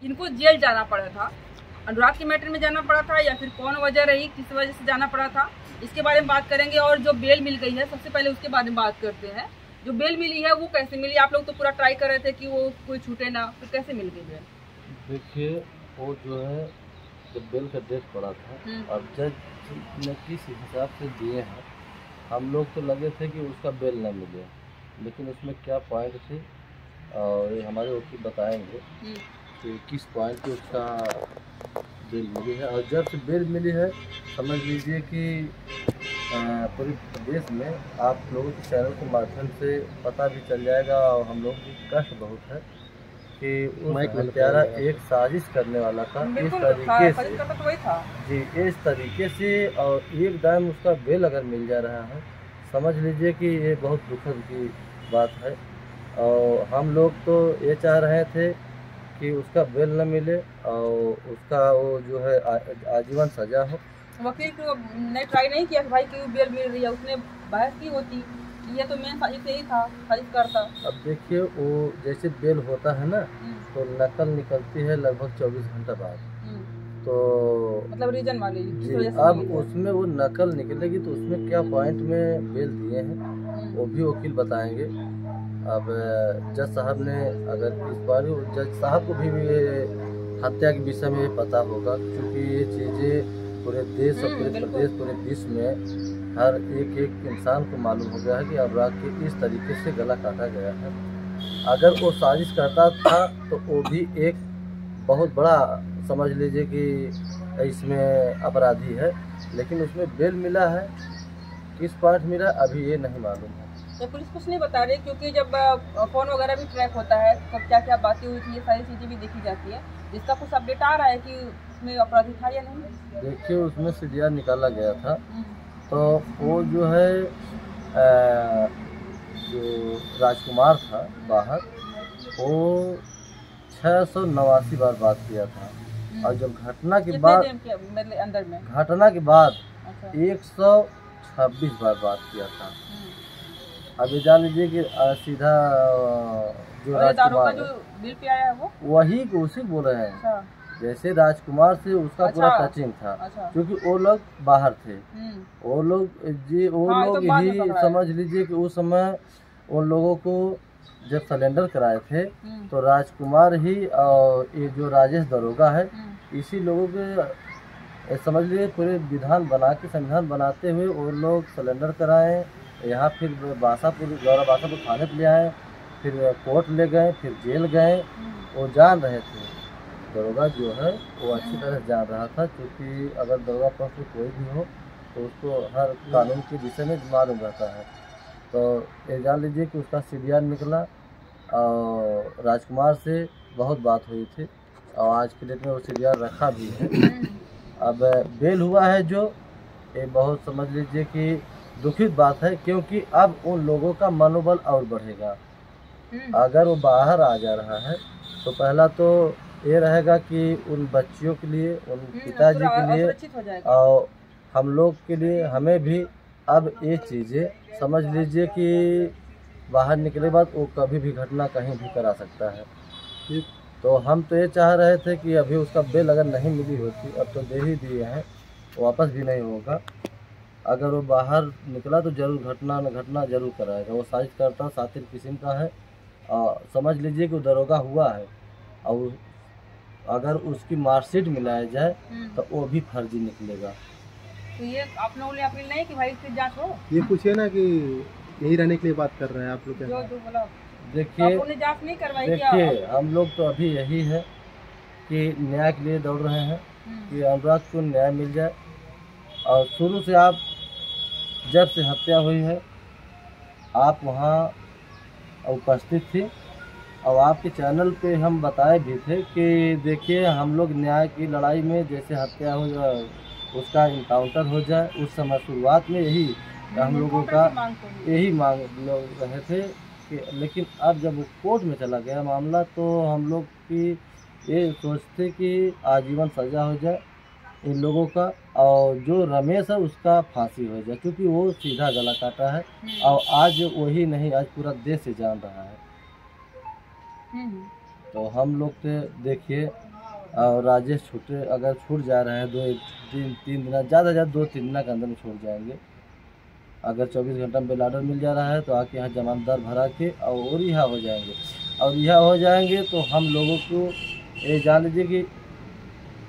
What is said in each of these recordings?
इनको जेल जाना पड़ा था, अनुराग के मैटर में जाना पड़ा था या फिर कौन वजह रही, किस वजह से जाना पड़ा था, इसके बारे में बात करेंगे। और जो बेल मिल गई है सबसे पहले उसके बारे में बात करते हैं। जो बेल मिली है वो कैसे मिली? आप लोग तो पूरा ट्राई कर रहे थे कि वो कोई छूटे ना, तो कैसे मिल गई बेल? देखिए, वो जो है जब बेल का डेट पड़ा था और जज ने किस हिसाब से दिए हैं, हम लोग तो लगे थे कि उसका बेल न मिले, लेकिन उसमें क्या पॉइंट थी और ये हमारे वकील बताएंगे कि किस पॉइंट पे उसका बेल मिली है। और जब से बेल मिली है, समझ लीजिए कि पूरे प्रदेश में आप लोगों के चैनल के माध्यम से पता भी चल जाएगा और हम लोग की कष्ट बहुत है कि उस हत्यारा एक साजिश करने वाला था इस तरीके से जी, इस तरीके से, और एकदम उसका बेल अगर मिल जा रहा है, समझ लीजिए कि ये बहुत दुखद की बात है। और हम लोग तो ये चाह रहे थे कि उसका बेल न मिले और उसका वो जो है आजीवन सजा हो। वकील को ने ट्राई नहीं किया कि भाई क्यों बेल मिल रही है? उसने बहस की होती, ये तो मेन साजिश यही था, साजिश करता। अब देखिए, वो जैसे बेल होता है ना, तो नकल निकलती है लगभग 24 घंटा बाद, तो मतलब रीजन वाली जी, अब उसमें वो नकल निकलेगी तो उसमें क्या पॉइंट में बेल दिए हैं वो भी वकील बताएंगे। अब जज साहब ने अगर इस बार जज साहब को भी हत्या के विषय में पता होगा, क्योंकि ये चीज़ें पूरे देश और पूरे प्रदेश, पूरे विश्व में हर एक इंसान को मालूम हो गया है कि अनुराग के इस तरीके से गला काटा गया है। अगर वो साजिश करता था तो वो भी एक बहुत बड़ा, समझ लीजिए कि इसमें अपराधी है, लेकिन उसमें बेल मिला है, किस पॉइंट मिला अभी ये नहीं मालूम है। तो पुलिस कुछ नहीं बता रही, क्योंकि जब फ़ोन वगैरह भी ट्रैक होता है तो क्या क्या बातें हुई थी, ये सारी चीज़ें भी देखी जाती है। जिसका कुछ अपडेट आ रहा है कि उसमें अपराधी था या नहीं? देखिए, उसमें CDR निकाला गया था, तो वो जो है जो राजकुमार था बाहर, वो 689 बार बात किया था, और जब घटना के बाद अंदर में 126 बार बात किया था। अभी जान लीजिए कि सीधा जो राजकुमार जो बिल पे आया है वो वही उसी बोल रहे हैं। अच्छा। जैसे राजकुमार से उसका पूरा टचिंग था। अच्छा। क्योंकि वो लोग बाहर थे, वो लोग जी, वो लोग ही समझ लीजिए कि उस समय उन लोगों को जब सिलेंडर कराए थे तो राजकुमार ही और ये जो राजेश दरोगा है, इसी लोगों के समझ लीजिए पूरे विधान बना के, संविधान बनाते हुए वो लोग सिलेंडर कराए यहाँ, फिर बासापुर थाने पर ले आए, फिर कोर्ट ले गए, फिर जेल गए। वो जान रहे थे, दरोगा जो है वो अच्छी तरह जान रहा था, क्योंकि अगर दरोगा पक्ष में कोई भी हो तो उसको हर कानून के विषय में मालूम रहता है। तो ये जान लीजिए कि उसका CDR निकला और राजकुमार से बहुत बात हुई थी, और आज के डेट में वो CDR रखा भी है। अब बेल हुआ है जो, ये बहुत समझ लीजिए कि दुखित बात है, क्योंकि अब उन लोगों का मनोबल और बढ़ेगा। अगर वो बाहर आ जा रहा है तो पहला तो ये रहेगा कि उन बच्चियों के लिए, उन पिताजी के लिए और हम लोग के लिए, हमें भी अब ये चीज़ें समझ लीजिए कि बाहर निकले के बाद वो कभी भी घटना कहीं भी करा सकता है। तो हम तो ये चाह रहे थे कि अभी उसका बेल अगर नहीं मिली होती, अब तो दे ही दिए हैं, वापस भी नहीं होगा। अगर वो बाहर निकला तो जरूर घटना जरूर कराएगा। वो साजिश करता सातिर किस्म का है, समझ लीजिए कि वो दरोगा हुआ है, और अगर उसकी मार्कशीट मिलाया जाए तो वो भी फर्जी निकलेगा। तो ये आप लोगों ने अपील नहीं कि भाई इसकी जांच हो? ये पूछिए ना कि यही रहने के लिए बात कर रहे हैं आप लोग। जो बोला, देखिए, तो जांच नहीं करवाई? देखिए, हम लोग तो अभी यही है कि न्याय के लिए दौड़ रहे हैं कि अनुराग को न्याय मिल जाए। और शुरू से आप जब से हत्या हुई है आप वहाँ उपस्थित थी, और आपके चैनल पे हम बताए भी थे कि देखिए, हम लोग न्याय की लड़ाई में जैसे हत्या हो जाए, उसका इनकाउंटर हो जाए, उस समय शुरुआत में यही हम लोगों का यही मांग रहे थे कि, लेकिन अब जब कोर्ट में चला गया मामला तो हम लोग की ये सोचते कि आजीवन सज़ा हो जाए इन लोगों का, और जो रमेश है उसका फांसी हो जाए, क्योंकि वो सीधा गला काटा है, और आज वही नहीं, आज पूरा देश से जान रहा है। तो हम लोग तो देखिए और राजेश छूटे अगर छूट जा रहे हैं 2-3 दिन, ज़्यादा 2-3 दिन के अंदर में छूट जाएंगे। अगर 24 घंटा में बेल ऑर्डर मिल जा रहा है तो आके यहाँ जमानतदार भरा के और रिहा हो जाएंगे। और रिहा हो जाएंगे तो हम लोगों को ये जान लीजिए कि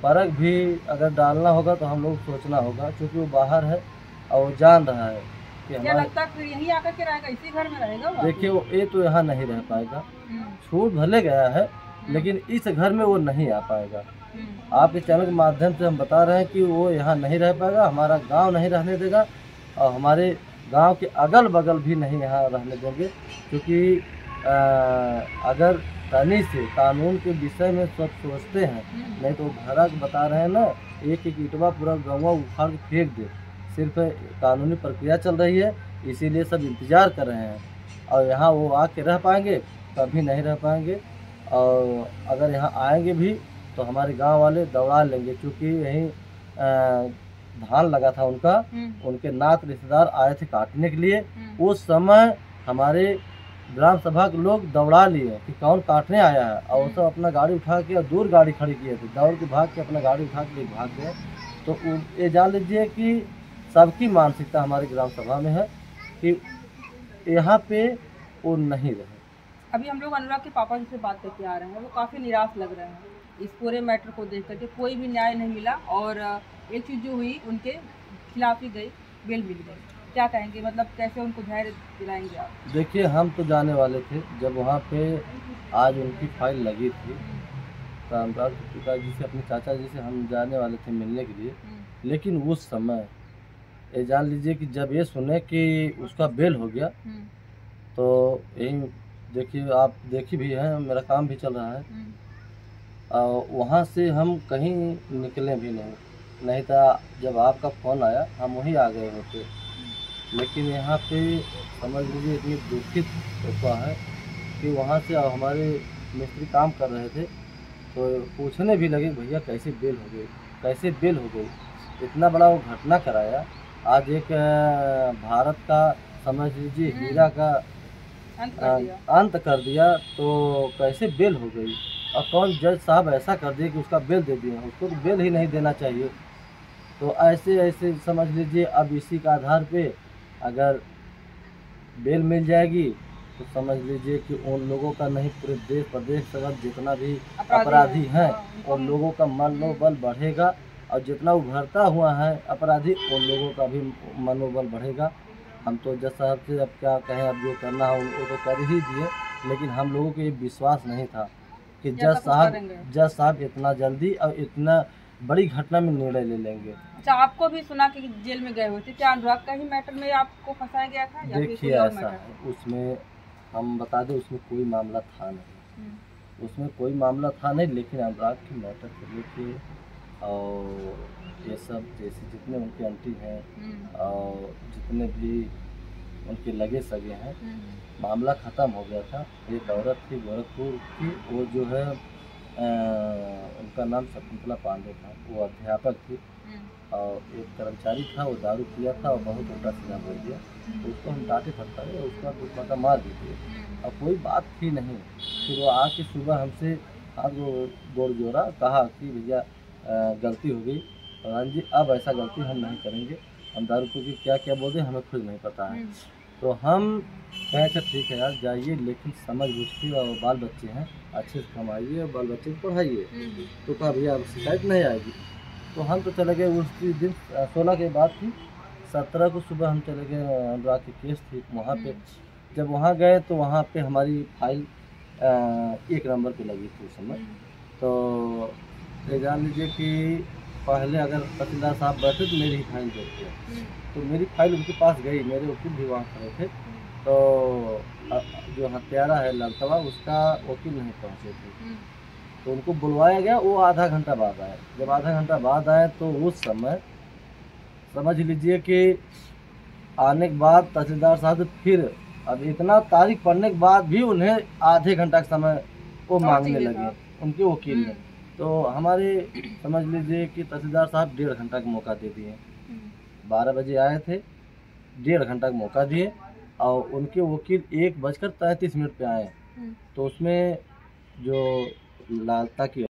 परख भी अगर डालना होगा तो हम लोग सोचना होगा, क्योंकि वो बाहर है और वो जान रहा है कि क्या लगता है फिर यहीं आकर के रहेगा, इसी घर में रहेगा? देखिए वो ये तो यहाँ नहीं रह पाएगा, छूट भले गया है लेकिन इस घर में वो नहीं आ पाएगा। आपके चैनल के माध्यम से हम बता रहे हैं कि वो यहाँ नहीं रह पाएगा, हमारा गांव नहीं रहने देगा और हमारे गांव के अगल बगल भी नहीं यहाँ रहने देंगे, क्योंकि अगर तनी से कानून के विषय में सब सोचते हैं, नहीं तो भरा बता रहे हैं ना, एक ईंटवा पूरा गाँव उखाड़ के फेंक दे। सिर्फ कानूनी प्रक्रिया चल रही है, इसीलिए सब इंतज़ार कर रहे हैं। और यहाँ वो आके रह पाएंगे? कभी नहीं रह पाएंगे। और अगर यहाँ आएंगे भी तो हमारे गांव वाले दौड़ा लेंगे, क्योंकि यहीं धान लगा था उनका, उनके नात रिश्तेदार आए थे काटने के लिए। उस समय हमारे ग्राम सभा के लोग दौड़ा लिए कि कौन काटने आया है, और वो सब अपना गाड़ी उठा के दूर गाड़ी खड़ी किए थे, दौड़ के भाग के अपना गाड़ी उठा के भाग गए। तो ये जान लीजिए कि सबकी मानसिकता हमारी ग्राम सभा में है कि यहाँ पे वो नहीं रहे। अभी हम लोग अनुराग के पापा जी से बात करके आ रहे हैं, वो काफ़ी निराश लग रहे हैं इस पूरे मैटर को देख करके। कोई भी न्याय नहीं मिला और एक चीज़ जो हुई उनके खिलाफ ही गई, बेल मिल गई। क्या कहेंगे, मतलब कैसे उनको धैर्य दिलाएंगे आप? देखिए हम तो जाने वाले थे जब वहाँ पे आज उनकी फाइल लगी थी, तो अनुराग के पिताजी से, अपने चाचा जी से हम जाने वाले थे मिलने के लिए। लेकिन उस समय ये जान लीजिए कि जब ये सुने कि उसका बेल हो गया, तो यही देखिए आप देखी भी है, मेरा काम भी चल रहा है, और वहाँ से हम कहीं निकले भी नहीं था। जब आपका फ़ोन आया हम वहीं आ गए होते। लेकिन यहाँ पे समझ लीजिए इतनी दुखित हुआ है कि वहाँ से हमारे मिस्त्री काम कर रहे थे तो पूछने भी लगे भैया कैसे बेल हो गई, कैसे बेल हो गई। इतना बड़ा वो घटना कराया, आज एक भारत का समझ लीजिए हीरा का अंत कर दिया, तो कैसे बेल हो गई। और कौन जज साहब ऐसा कर दिए कि उसका बेल दे दिया, उसको तो बेल ही नहीं देना चाहिए। तो ऐसे समझ लीजिए अब इसी का आधार पे अगर बेल मिल जाएगी तो समझ लीजिए कि उन लोगों का नहीं, पूरे देश प्रदेश से जितना भी अपराधी हैं उन लोगों का मनोबल बढ़ेगा, और जितना उभरता हुआ है अपराधी उन लोगों का भी मनोबल बढ़ेगा। हम तो जज साहब से अब क्या कहें, अब जो करना है वो तो कर ही दिए, लेकिन हम लोगों को ये विश्वास नहीं था कि जज साहब इतना जल्दी और इतना बड़ी घटना में निर्णय ले लेंगे। अच्छा, आपको भी सुना कि जेल में गए हुए थे, क्या अनुराग का ही मैटर में आपको फंसाया गया था? देखिए ऐसा है, उसमें हम बता दें उसमें कोई मामला था नहीं, उसमें कोई मामला था नहीं, लेकिन अनुराग के मैटर को लेके और ये सब जैसे जितने उनके आंटी हैं और जितने भी उनके लगे सगे हैं, मामला ख़त्म हो गया था। एक औरत थी गोरखपुर की, वो जो है उनका नाम शकुंतला पांडे था, वो अध्यापक थी, और एक कर्मचारी था वो दारू पिया था और बहुत उल्टा सीधा बोल दिया, तो उसको हम डांटे फटकारे और उसका दुपट्टा मार दी थी, और कोई बात थी नहीं। फिर वो आके सुबह हमसे हाथ गोड़ जोड़ा, कहा कि भैया गलती हो गई प्रधान जी, अब ऐसा गलती हम नहीं करेंगे, हम दारू पी के क्या क्या बोल दें हमें खुद नहीं पता है। तो हम कहें अच्छा ठीक है यार जाइए, लेकिन समझ बूझ के, और बाल बच्चे हैं अच्छे से कमाइए और बाल बच्चे को पढ़ाइए। तो कहा भैया अब शिकायत नहीं आएगी। तो हम तो चले गए उस दिन, 16 के बाद थी, 17 को सुबह हम चले गए, अनुराग की केस थी वहाँ पे। जब वहाँ गए तो वहाँ पे हमारी फाइल 1 नंबर पे लगी थी उस समय। तो ये जान लीजिए कि पहले अगर तहसीलदार साहब बैठे तो मेरी ही फाइल देखते, तो मेरी फाइल उनके पास गई, मेरे वकील भी वहाँ खड़े थे। तो जो हत्यारा है लड़कवा, उसका वकील नहीं पहुँचे थे, तो उनको बुलवाया गया। वो आधा घंटा बाद आए। जब आधा घंटा बाद आए तो उस समय समझ लीजिए कि आने के बाद तहसीलदार साहब फिर अब इतना तारीख पढ़ने के बाद भी उन्हें आधे घंटा का समय वो मांगने लगे उनके वकील ने। तो हमारे समझ लीजिए कि तहसीलदार साहब 1.5 घंटा का मौका दे दिए। 12 बजे आए थे, 1.5 घंटा का मौका दिए, और उनके वकील 1:33 पे आए। तो उसमें जो लालता की